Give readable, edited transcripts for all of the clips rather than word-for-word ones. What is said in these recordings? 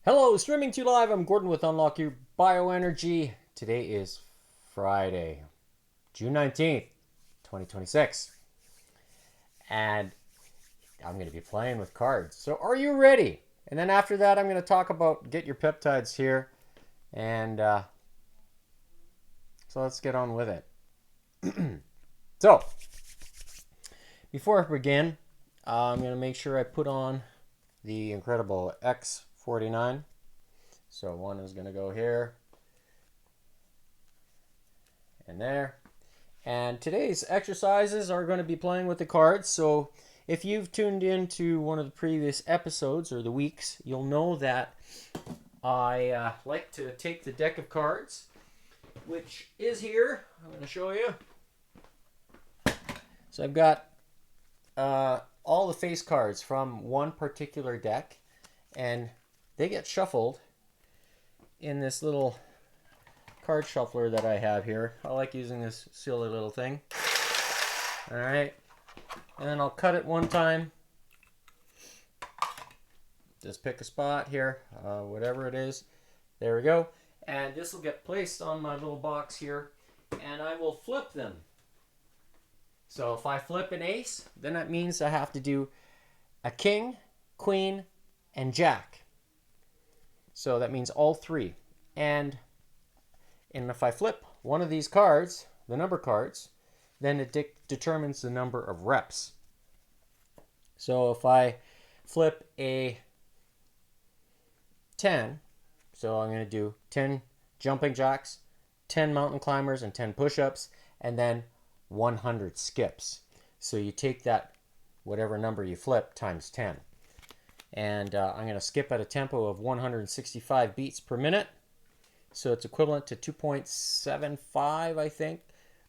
Hello, streaming to you live. I'm Gordon with Unlock Your Bioenergy. Today is Friday, June 19th, 2026. And I'm going to be playing with cards. So are you ready? And then after that, I'm going to talk about get your peptides here. And so let's get on with it. So, before I begin, I'm going to make sure I put on the incredible X49. So one is going to go here and there. And today's exercises are going to be playing with the cards. So if you've tuned in to one of the previous episodes or the weeks, you'll know that I like to take the deck of cards, which is here. I'm going to show you. So I've got all the face cards from one particular deck, and they get shuffled in this little card shuffler that I have here. I like using this silly little thing. All right, and then I'll cut it one time. Just pick a spot here, whatever it is. There we go. And this will get placed on my little box here, and I will flip them. So if I flip an ace, then that means I have to do a king, queen, and jack. So that means all three. And if I flip one of these cards, the number cards, then it determines the number of reps. So if I flip a 10, so I'm going to do 10 jumping jacks, 10 mountain climbers, and 10 push-ups, and then 100 skips. So you take that, whatever number you flip, times 10. And I'm going to skip at a tempo of 165 beats per minute. So it's equivalent to 2.75, I think,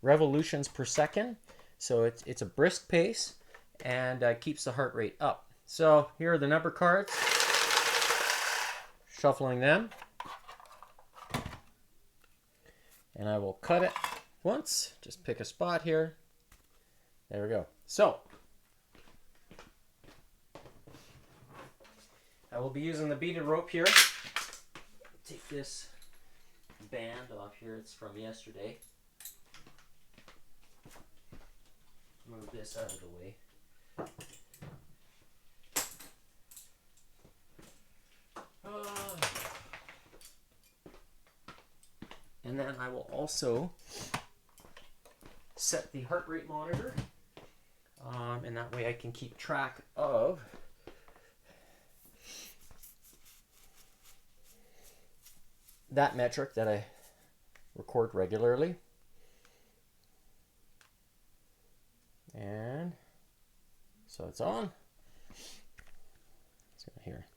revolutions per second. So it's a brisk pace and keeps the heart rate up. So here are the number cards. Shuffling them. And I will cut it once. Just pick a spot here. There we go. So I will be using the beaded rope here. Take this band off here. It's from yesterday. Move this out of the way. And then I will also set the heart rate monitor. And that way I can keep track of that metric that I record regularly. And so it's on. Let's go here.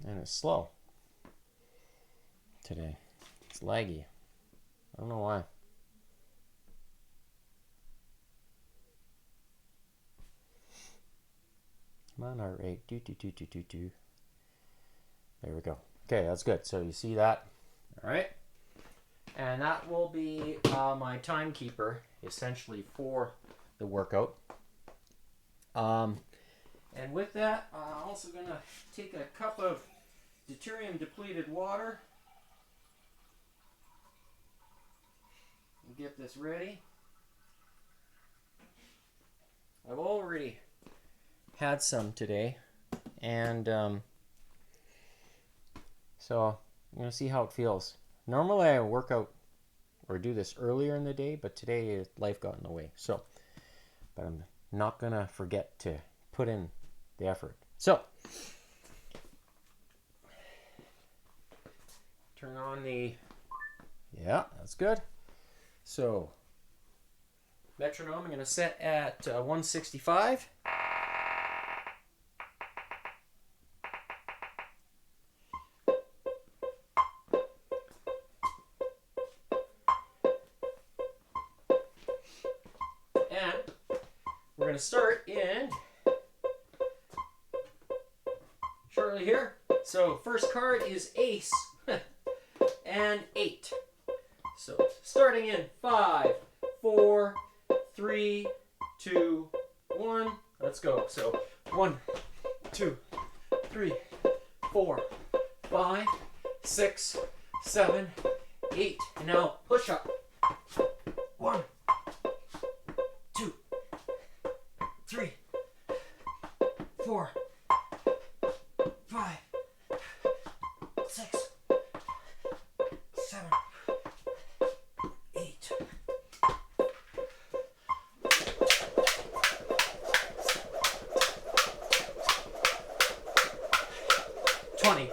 And it's slow today. It's laggy. I don't know why. Come on, heart rate. Do. There we go. Okay, that's good. So you see that? All right. And that will be my timekeeper, essentially, for the workout. And with that, I'm also going to take a cup of deuterium depleted water and get this ready. I've already had some today, and so I'm going to see how it feels. Normally I work out or do this earlier in the day, but today life got in the way. So, but I'm not going to forget to put in the effort. So, turn on the, yeah, that's good. So, metronome I'm going to set at 165. And we're going to start in shortly here. So first card is ace and 8. So starting in 5, 4, 3, 2, 1. Let's go. So 1, 2, 3, 4, 5, 6, 7, 8. And now push up. 1, 2, 3, 4, 5, 6, 7, 8. $20,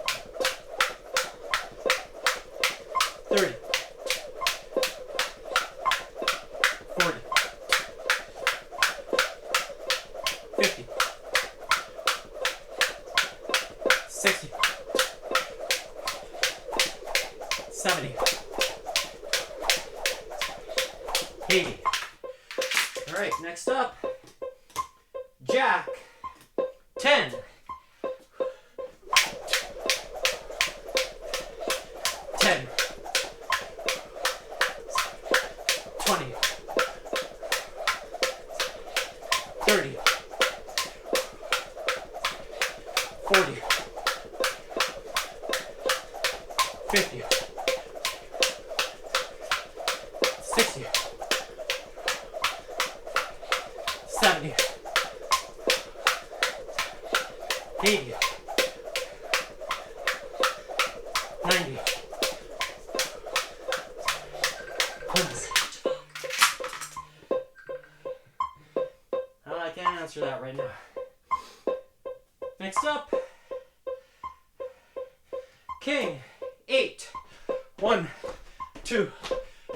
$30, $40, $50, $60, $70, $80. All right, next up, Jack, 10, 10, 20, 30, 40, 50, 60, 70, 80, 90, 100. I can't answer that right now. Next up, King, 8, 1, 2,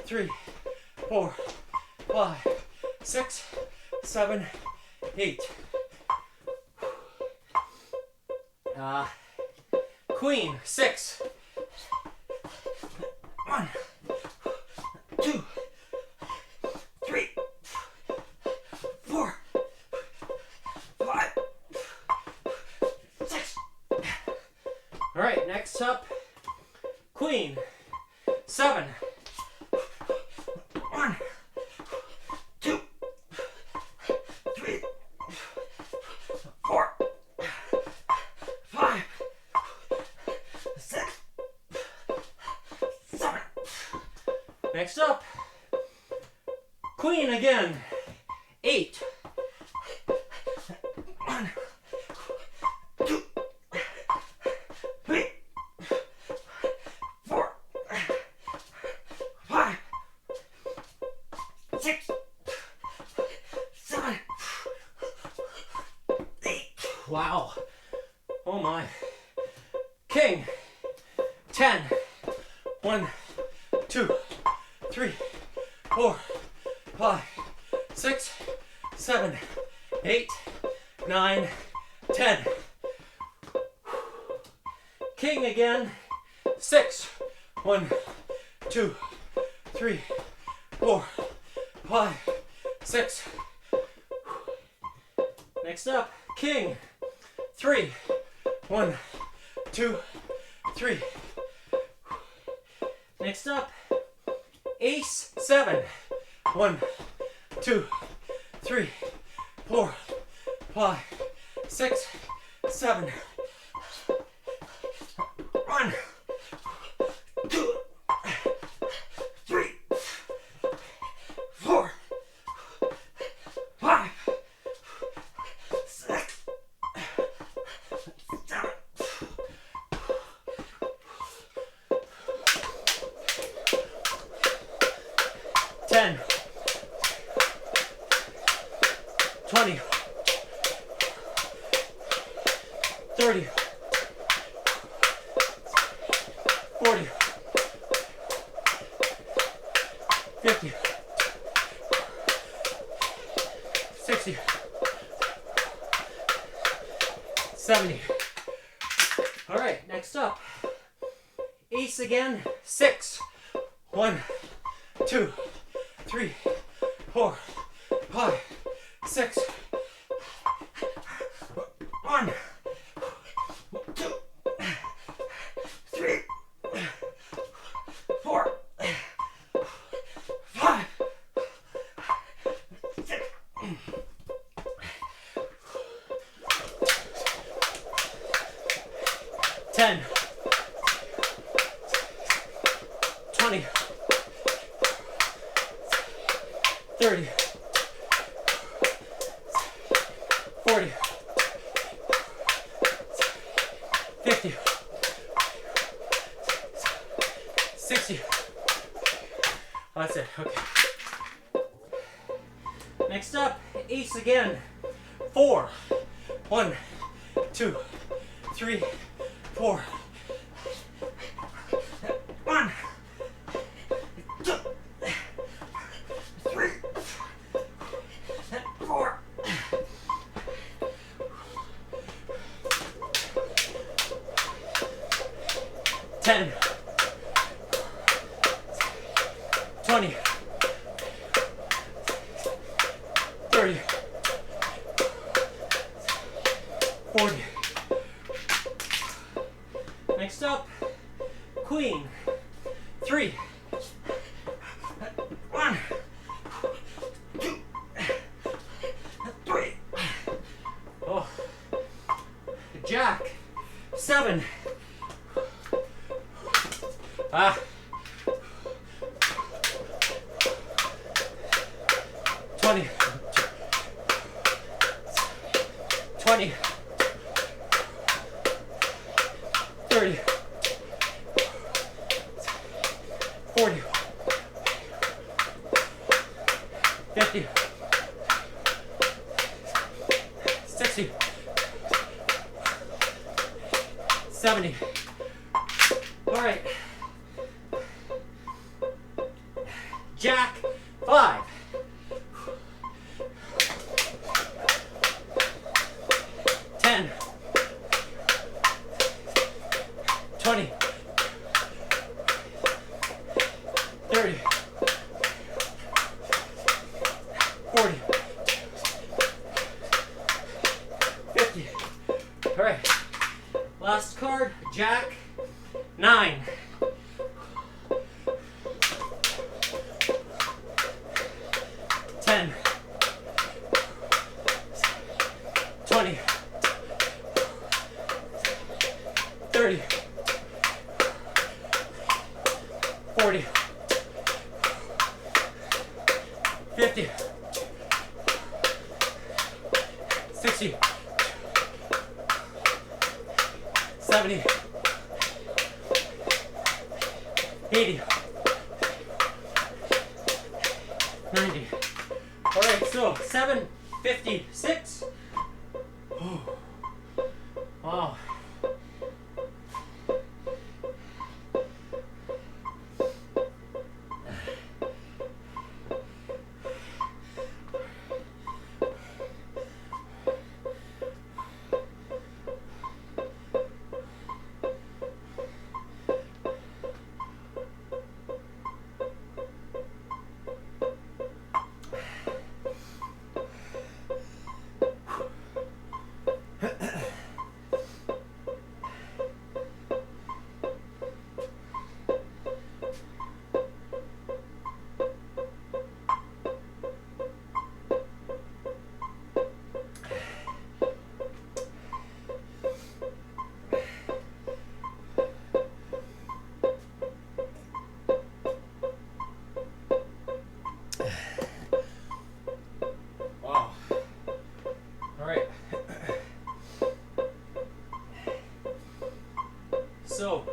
3, 4, 5, 6, 7, 8. Queen, 6, 1, 2, 3, 4, 5, 6. All right, next up, Queen, 7, 1, 2, 3, 4, 5, 6, 7. Next up, Queen again, 8, 1, 2, 3, 4, 5, 6, 7, 8. Wow. Oh my. King, 10, 1, 2, 3, 4, 5, 6, 7, 8, 9, 10. King again, 6, 1, 2, 3, 4, 5, 6. Next up, King, 3, 1, 2, 3. Next up, Ace, 7, 1, 2, 3, 4, 5, 6, 7. 1, 2, 3, 4, 5, 6, 7. 10, 20, 30, 40, 50, 60, 70. All right, next up, Ace again, 6, 1, 2, 3, 4, 5, 6. 1, 2, 3, 4, 5, 6. 10, 20, 30, 40, 50, 60. That's it. Okay. Next up, ace again. 4. 1, 2, 3, 4. 1, 2, 3, 4. 10, 20, 30, 40. Next up, queen. 3. 1, 2, 3. Oh. Jack. 7. Ah. 20. 20. 30. 40. 50. 60. 70. All right. Jack. 5. 10. 20. 30. 40. 50. All right. Last card, Jack. 9. 10. 20. 30. 40. 50. 60. 70. 80. 90. All right, so 756. Oh. Wow. Wow. All right. So,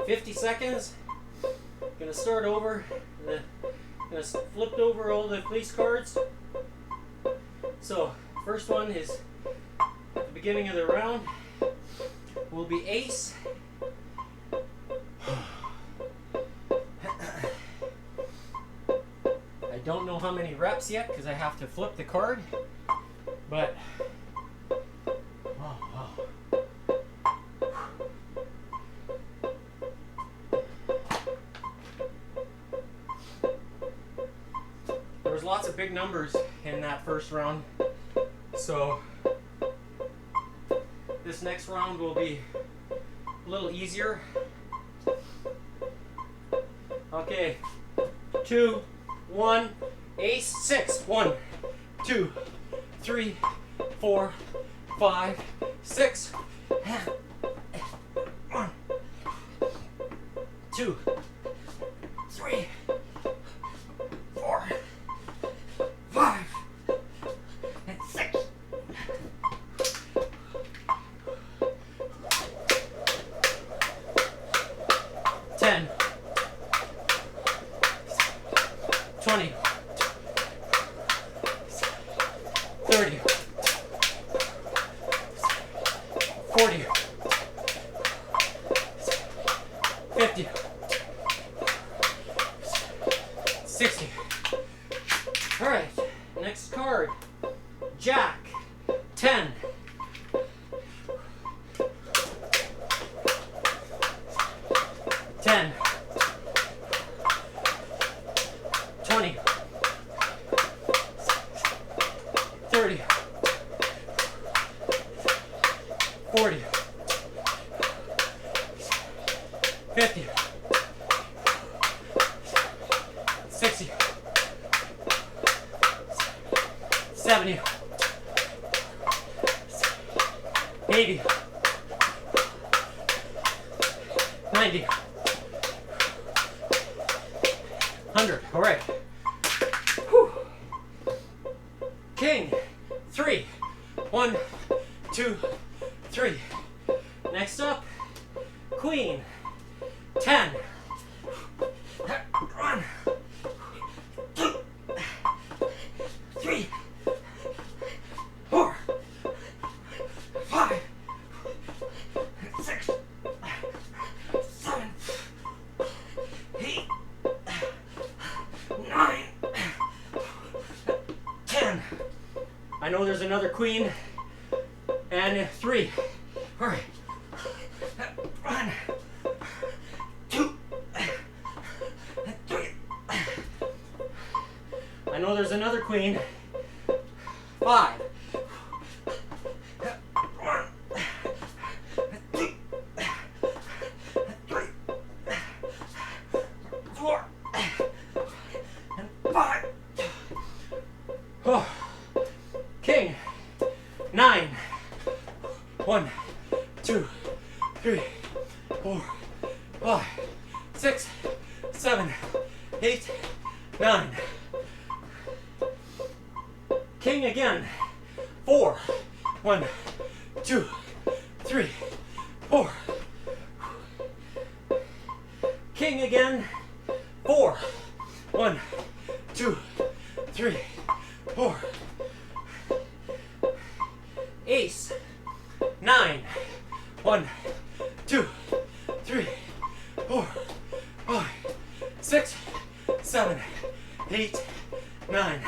50 seconds. Gonna start over. Gonna flip over all the police cards. So, first one is at the beginning of the round. Will be ace. I don't know how many reps yet because I have to flip the card, but there was lots of big numbers in that first round, so this next round will be a little easier. Okay, 2, 1, ace, 6. 1, 2, 3, 4, 5, 6. 1, 2, 3, 4, 5, and 6. 10, 20, 30, 40, 50, 60. All right, next card, Jack, 10, 10, 20, 30, 40, 50, 60, 70, 80, 90, 100. All right. Whew. King, 3, 1, 2, 3. Next up, Queen, 10, 1, 2, 3, 4, 5, 6, 7, 8, 9, 10. I know there's another queen. And 3. All right. 1, 2, 3. I know there's another queen. 5. 1, 2, 3, 4, and 5. Oh. King, 9. 1, 2, 3, 4, 5, 6, 7, 8, 9. King again. 4, 1, 2, 3, 4. King again. 4, 1, 2, 3, 4. Ace. 9, 1, 2, 3, 4, 5, 6, 7, 8, 9.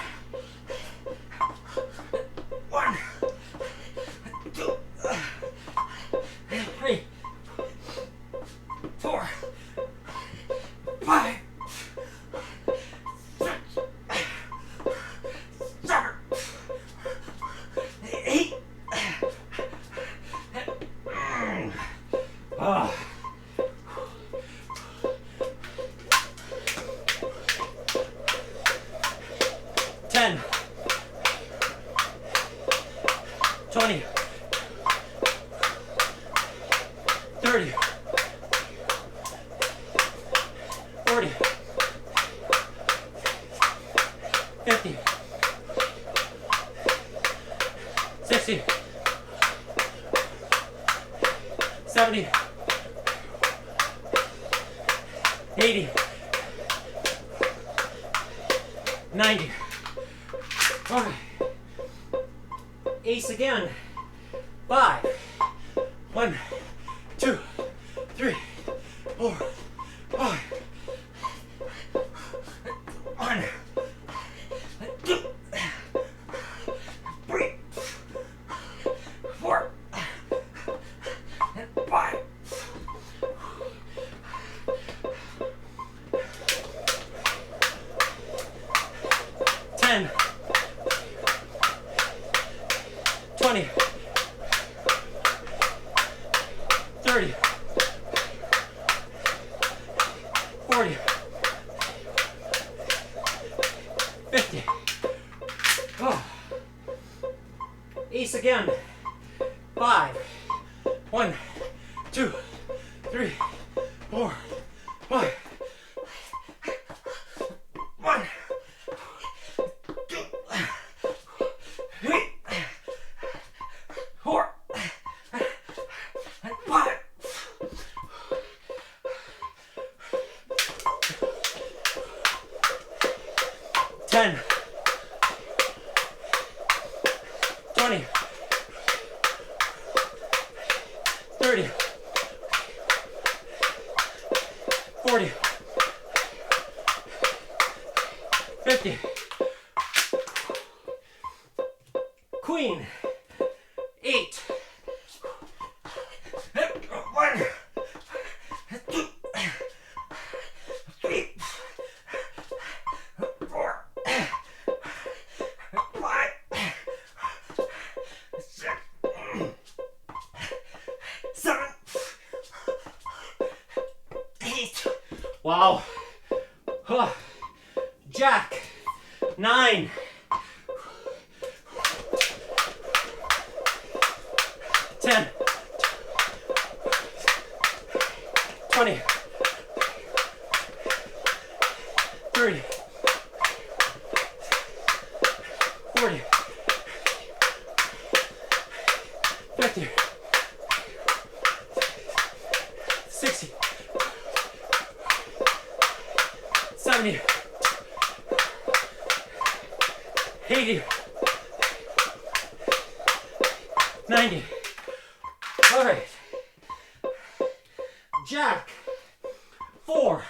1, 2, 3, 4, 5, 6, 7, 8. Ah. 10, 20, 30, 40, 50, 60, 70, 80, 90. All right. Ace again. 5, 1, 2, 3, 4, 5. 1, 2, 3, 4, and 5. 10, 20, 30, 40, 50. Oh. Ace again. 5, 1, 2, 3, 4, 1, 2, 3, 4, and 5. 10, 20, 30, 40, 50. Queen. 8. 1, 2, 3, 4, 5, 6, 7, 8. Wow. Huh. Jack. 9. 10. 20. 30. 40. 50. 60. 70. 80. 90. All right. Jack. 4.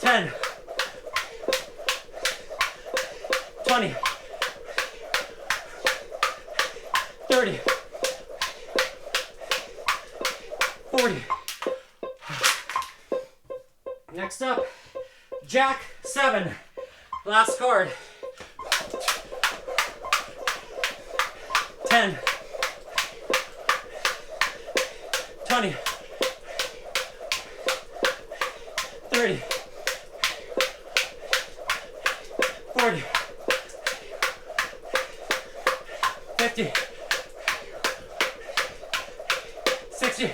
10. 20. 30. 40. Next up, Jack 7. Last card. 10. 20. 30. 40. 50. 60.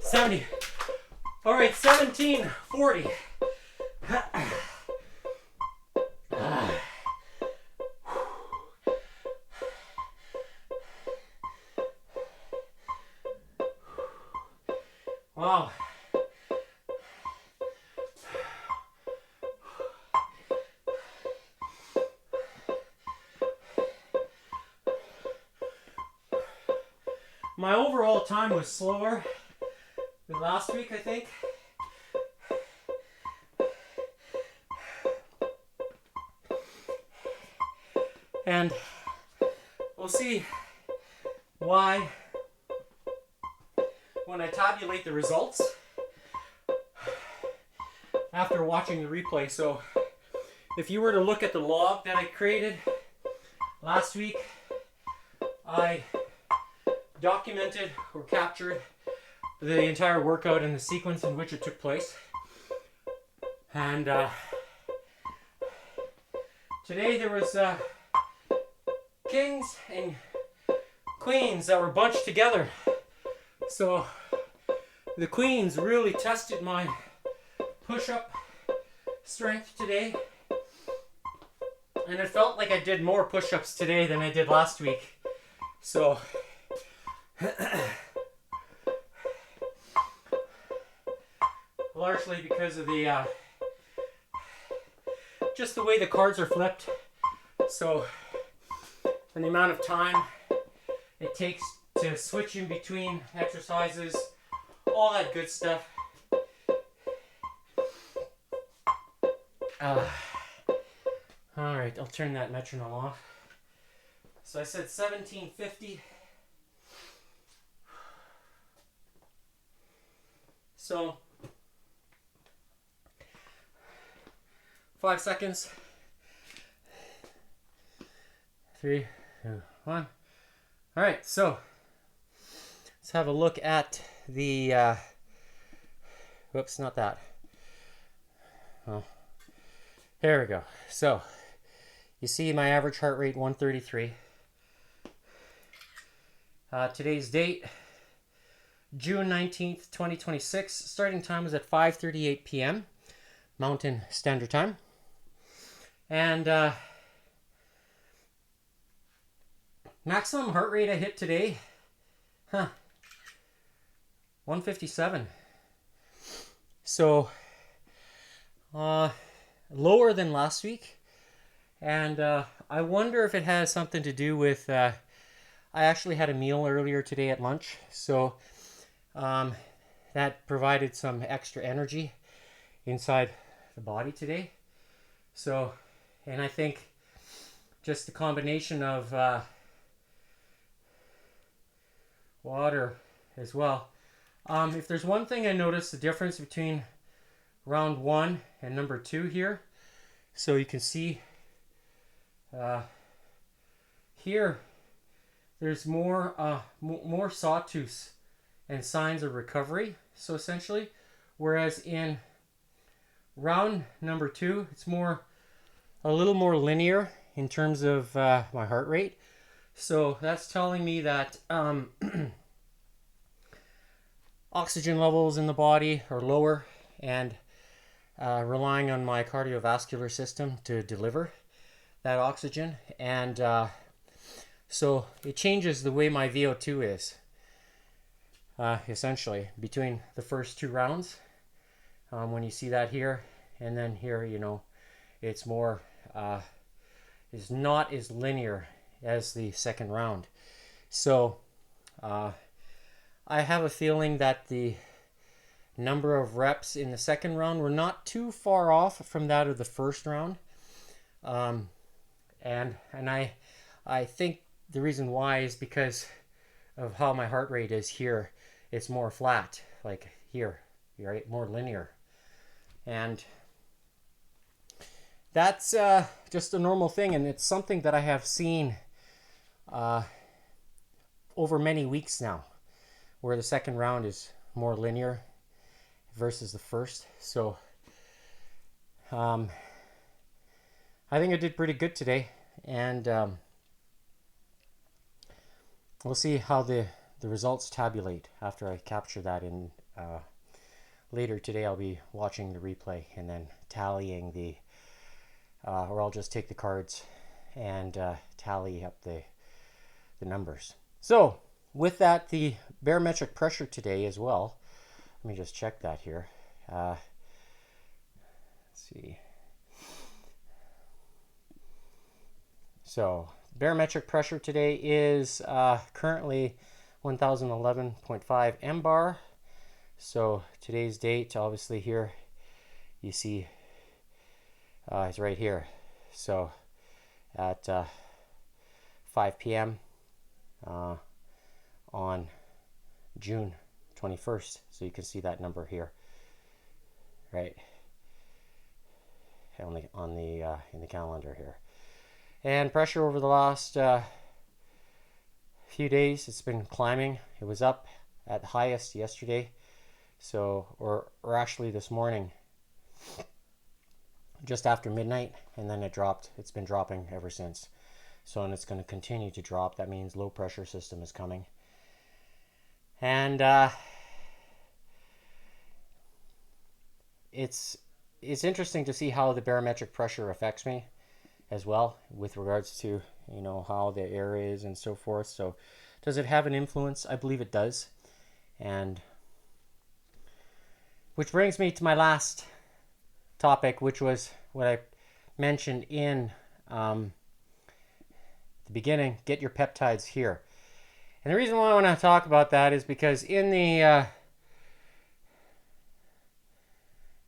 70. All right, 17, 40. Wow. My overall time was slower than last week, I think. And we'll see why when I tabulate the results after watching the replay. So if you were to look at the log that I created last week, I documented or captured the entire workout and the sequence in which it took place. And today there was kings and queens that were bunched together. So the queens really tested my push-up strength today. And it felt like I did more push-ups today than I did last week. So largely because of the just the way the cards are flipped. So and the amount of time it takes to switch in between exercises, all that good stuff. All right, I'll turn that metronome off. So I said 1750. So 5 seconds. 3, 2, 1. All right, so let's have a look at the whoops, not that. Oh, there we go. So you see my average heart rate 133. Today's date, June 19th, 2026. Starting time was at 5:38 p.m. Mountain Standard Time. And maximum heart rate I hit today, 157. So lower than last week. And I wonder if it has something to do with, I actually had a meal earlier today at lunch. So that provided some extra energy inside the body today. So, and I think just the combination of water as well. If there's one thing I noticed, the difference between round 1 and number 2 here. So you can see here there's more sawtooths and signs of recovery, so essentially, whereas in round number 2 it's a little more linear in terms of my heart rate. So that's telling me that oxygen levels in the body are lower, and relying on my cardiovascular system to deliver that oxygen. And so it changes the way my VO2 is, essentially, between the first 2 rounds. When you see that here, and then here, it's more, is not as linear as the second round. So I have a feeling that the number of reps in the second round were not too far off from that of the first round. And I think the reason why is because of how my heart rate is here. It's more flat, like here, right? More linear. And that's just a normal thing, and it's something that I have seen over many weeks now, where the second round is more linear versus the first. So I think I did pretty good today, and we'll see how the results tabulate after I capture that. In later today I'll be watching the replay and then tallying the or I'll just take the cards and tally up the numbers. So with that, the barometric pressure today as well, let me just check that here. Let's see. So barometric pressure today is currently 1011.5 mbar. So today's date, obviously here you see it's right here. So at 5 p.m. On June 21st. So you can see that number here, right? On the in the calendar here. And pressure over the last few days, it's been climbing. It was up at the highest yesterday, so or actually this morning, just after midnight, and then it dropped. It's been dropping ever since. So, and it's going to continue to drop. That means low pressure system is coming. And it's interesting to see how the barometric pressure affects me as well, with regards to how the air is and so forth. So does it have an influence? I believe it does. And which brings me to my last topic, which was what I mentioned in the beginning. Get your peptides here. And the reason why I want to talk about that is because in the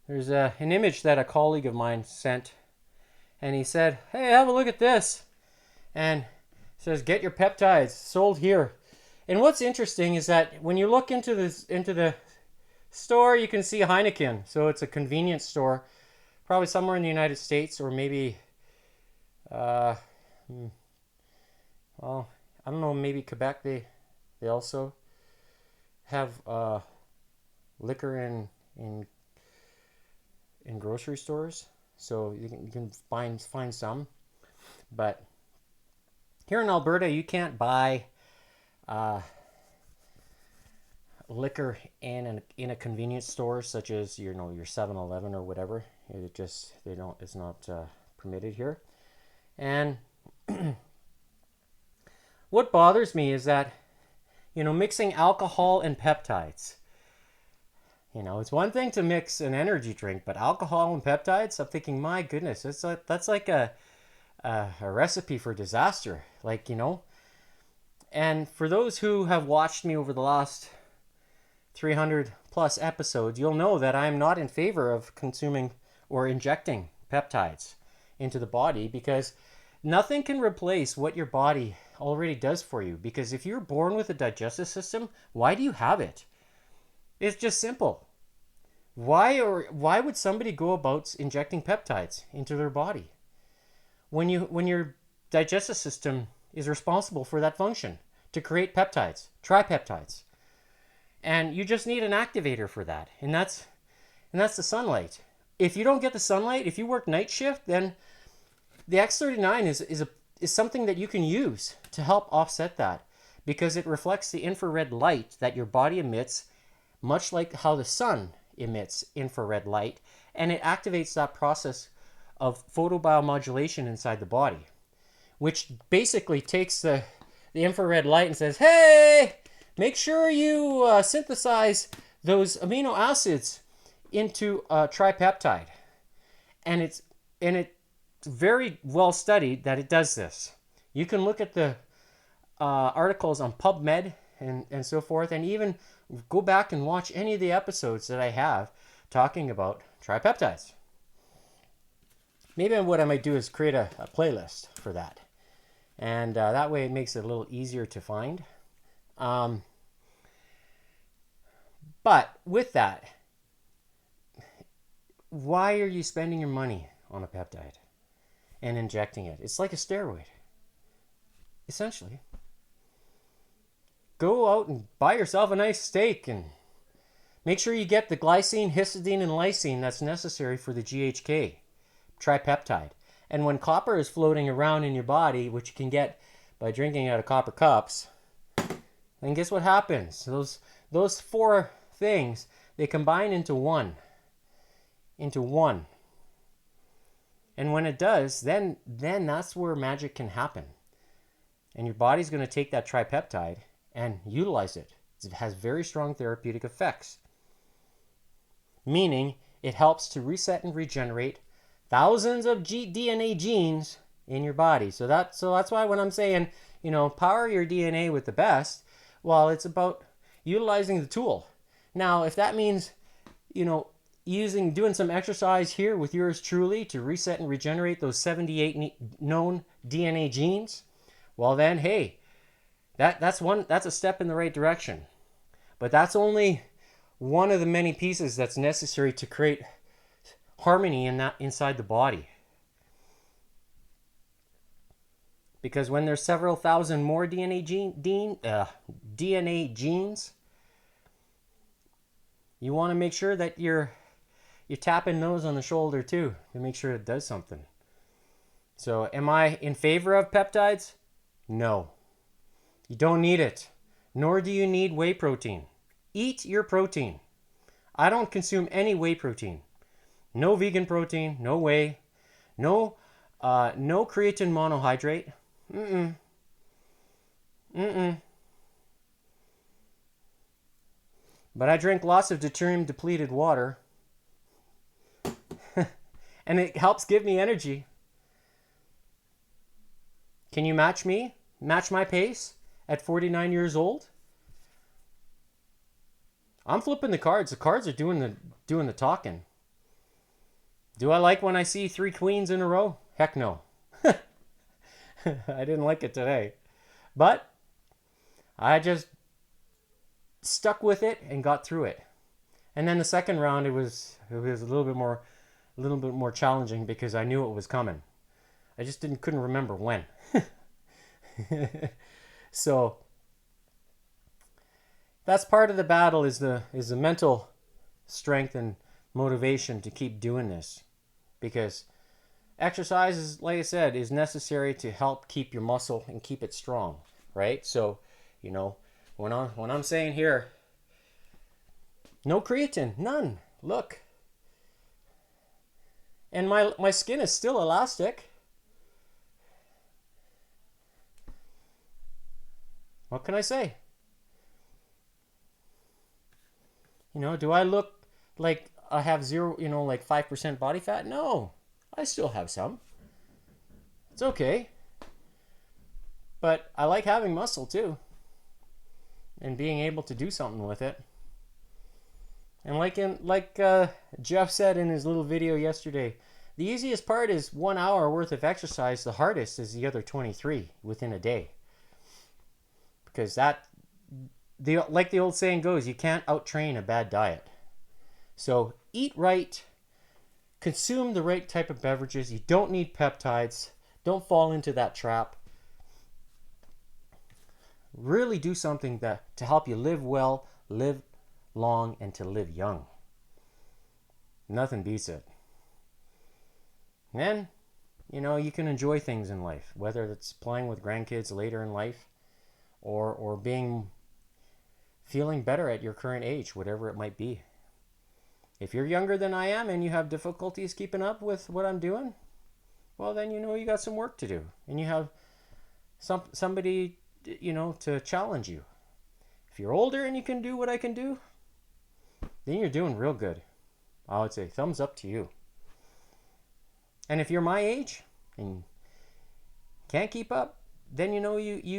there's an image that a colleague of mine sent, and he said, "Hey, have a look at this," and it says, "Get your peptides, sold here." And what's interesting is that when you look into the store, you can see Heineken. So it's a convenience store, probably somewhere in the United States, or maybe well, I don't know, maybe Quebec. They also have liquor in grocery stores, so you can find some. But here in Alberta, you can't buy liquor in a convenience store, such as your 7-Eleven or whatever. It just it's not permitted here. And what bothers me is that mixing alcohol and peptides. It's one thing to mix an energy drink, but alcohol and peptides, I'm thinking, my goodness, that's like a recipe for disaster. And for those who have watched me over the last 300 plus episodes, you'll know that I'm not in favor of consuming or injecting peptides into the body, because nothing can replace what your body already does for you. Because if you're born with a digestive system, why do you have it? It's just simple. Why would somebody go about injecting peptides into their body when your digestive system is responsible for that function, to create peptides, tripeptides? And you just need an activator for that. And that's the sunlight. If you don't get the sunlight, if you work night shift, then the X39 is something that you can use to help offset that, because it reflects the infrared light that your body emits, much like how the sun emits infrared light, and it activates that process of photobiomodulation inside the body, which basically takes the infrared light and says, hey, make sure you synthesize those amino acids into a tripeptide. And it's very well studied that it does this. You can look at the articles on PubMed and so forth, and even go back and watch any of the episodes that I have talking about tripeptides. Maybe what I might do is create a playlist for that. And that way it makes it a little easier to find. But with that, why are you spending your money on a peptide and injecting it? It's like a steroid, essentially. Go out and buy yourself a nice steak and make sure you get the glycine, histidine, and lysine that's necessary for the GHK, tripeptide. And when copper is floating around in your body, which you can get by drinking out of copper cups, then guess what happens? Those four things, they combine into one. And when it does, then that's where magic can happen. And your body's going to take that tripeptide and utilize it. It has very strong therapeutic effects, meaning it helps to reset and regenerate thousands of DNA genes in your body. So that's why when I'm saying, power your DNA with the best, well, it's about utilizing the tool. Now, if that means, doing some exercise here with yours truly to reset and regenerate those 78 known DNA genes, well then, hey, that's a step in the right direction. But that's only one of the many pieces that's necessary to create harmony inside the body. Because when there's several thousand more DNA genes, you want to make sure that you're tapping those on the shoulder too to make sure it does something. So am I in favor of peptides? No. You don't need it. Nor do you need whey protein. Eat your protein. I don't consume any whey protein. No vegan protein, no whey, no creatine monohydrate. But I drink lots of deuterium depleted water. And it helps give me energy. Can you match me? Match my pace at 49 years old? I'm flipping the cards. The cards are doing the talking. Do I like when I see 3 queens in a row? Heck no. I didn't like it today. But I just stuck with it and got through it. And then the second round, it was a little bit more challenging because I knew it was coming. I just couldn't remember when. So that's part of the battle, is the mental strength and motivation to keep doing this, because exercise is, like I said, is necessary to help keep your muscle and keep it strong, right? So You know, when I'm saying here, no creatine, none. Look. And my skin is still elastic. What can I say? You know, do I look like I have zero, like 5% body fat? No, I still have some. It's okay. But I like having muscle too. And being able to do something with it. And like Jeff said in his little video yesterday, the easiest part is 1 hour worth of exercise. The hardest is the other 23 within a day. Because like the old saying goes, you can't out-train a bad diet. So eat right, consume the right type of beverages. You don't need peptides. Don't fall into that trap. Really do something to help you live well, live long, and to live young. Nothing beats it. And then, you can enjoy things in life, whether it's playing with grandkids later in life or feeling better at your current age, whatever it might be. If you're younger than I am and you have difficulties keeping up with what I'm doing, well, then you got some work to do. And you have somebody, to challenge you. If you're older and you can do what I can do, then you're doing real good. I would say thumbs up to you. And if you're my age and can't keep up, then you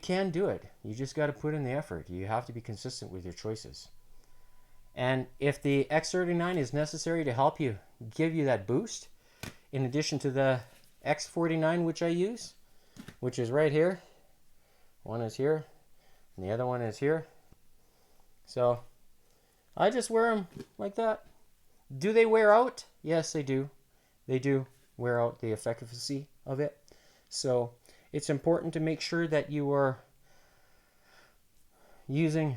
can do it. You just got to put in the effort. You have to be consistent with your choices. And if the X39 is necessary to help you, give you that boost, in addition to the X49 which I use, which is right here. One is here, and the other one is here. So I just wear them like that. Do they wear out? Yes, they do. They do wear out the efficacy of it. So it's important to make sure that you are using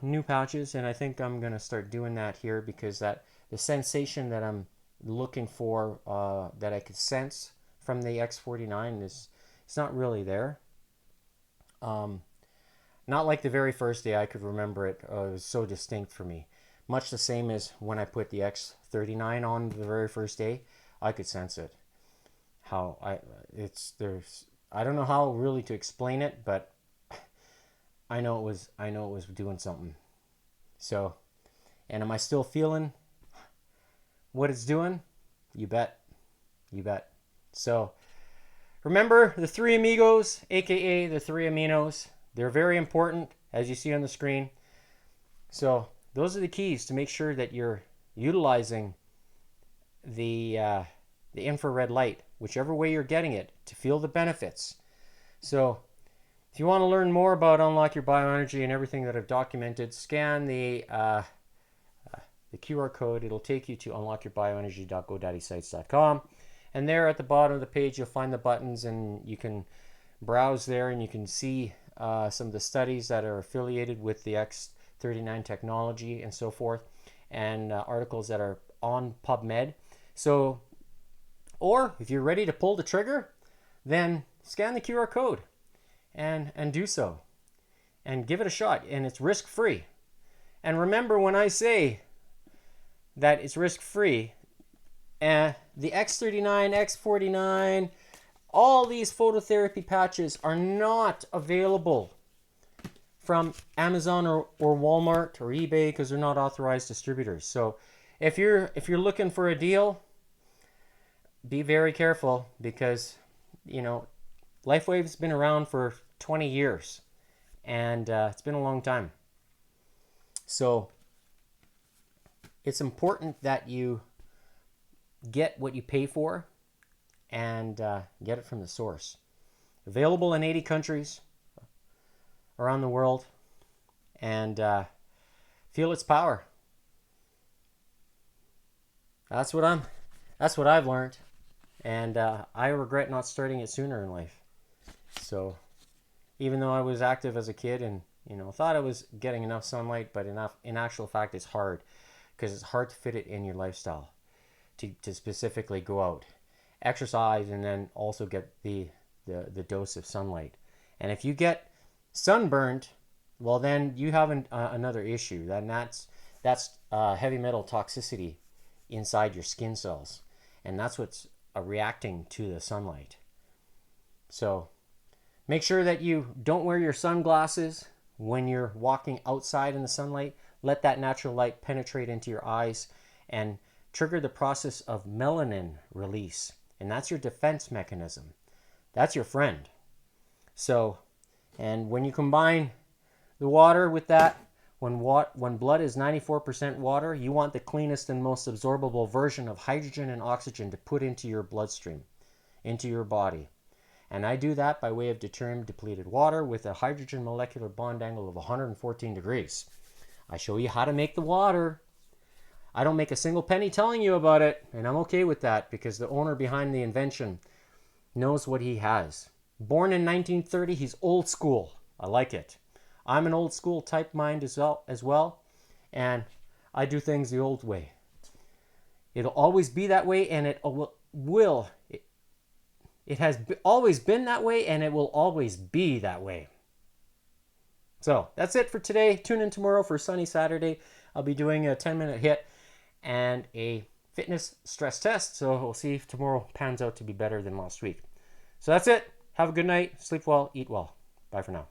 new patches, and I think I'm going to start doing that here because the sensation that I'm looking for, that I could sense from the X49 it's not really there. Not like the very first day I could remember it. It was so distinct for me. Much the same as when I put the X39 on the very first day, I could sense it. I don't know how really to explain it, but I know it was doing something. So, and am I still feeling what it's doing? You bet. So, remember the three amigos, aka the three aminos. They're very important, as you see on the screen. So those are the keys to make sure that you're utilizing the infrared light, whichever way you're getting it, to feel the benefits. So if you want to learn more about Unlock Your Bioenergy and everything that I've documented, scan the QR code. It'll take you to unlockourbioenergy.godaddysites.com. And there at the bottom of the page, you'll find the buttons, and you can browse there and you can see some of the studies that are affiliated with the X39 technology and so forth, and articles that are on PubMed. So, or if you're ready to pull the trigger, then scan the QR code and do so and give it a shot, and it's risk-free. And remember, when I say that it's risk-free, the X39, X49, all these phototherapy patches are not available from Amazon or Walmart or eBay because they're not authorized distributors. So if you're looking for a deal, be very careful because LifeWave's been around for 20 years and it's been a long time. So it's important that you get what you pay for and get it from the source. Available in 80 countries around the world, and feel its power. That's what I've learned, and I regret not starting it sooner in life. So even though I was active as a kid and thought I was getting enough sunlight, but in actual fact it's hard because it's hard to fit it in your lifestyle to specifically go out, exercise, and then also get the dose of sunlight. And if you get sunburned, well, then you have another issue. Then that's heavy metal toxicity inside your skin cells, and that's what's reacting to the sunlight. So make sure that you don't wear your sunglasses when you're walking outside in the sunlight. Let that natural light penetrate into your eyes and trigger the process of melanin release. And that's your defense mechanism. That's your friend. So, and when you combine the water with that, when blood is 94% water, you want the cleanest and most absorbable version of hydrogen and oxygen to put into your bloodstream, into your body. And I do that by way of deuterium depleted water with a hydrogen molecular bond angle of 114 degrees. I show you how to make the water. I don't make a single penny telling you about it, and I'm okay with that because the owner behind the invention knows what he has. Born in 1930, he's old school. I like it. I'm an old school type mind as well, and I do things the old way. It'll always be that way, and it will. It has always been that way, and it will always be that way. So that's it for today. Tune in tomorrow for Sunny Saturday. I'll be doing a 10-minute hit and a fitness stress test. So we'll see if tomorrow pans out to be better than last week. So that's it. Have a good night. Sleep well. Eat well. Bye for now.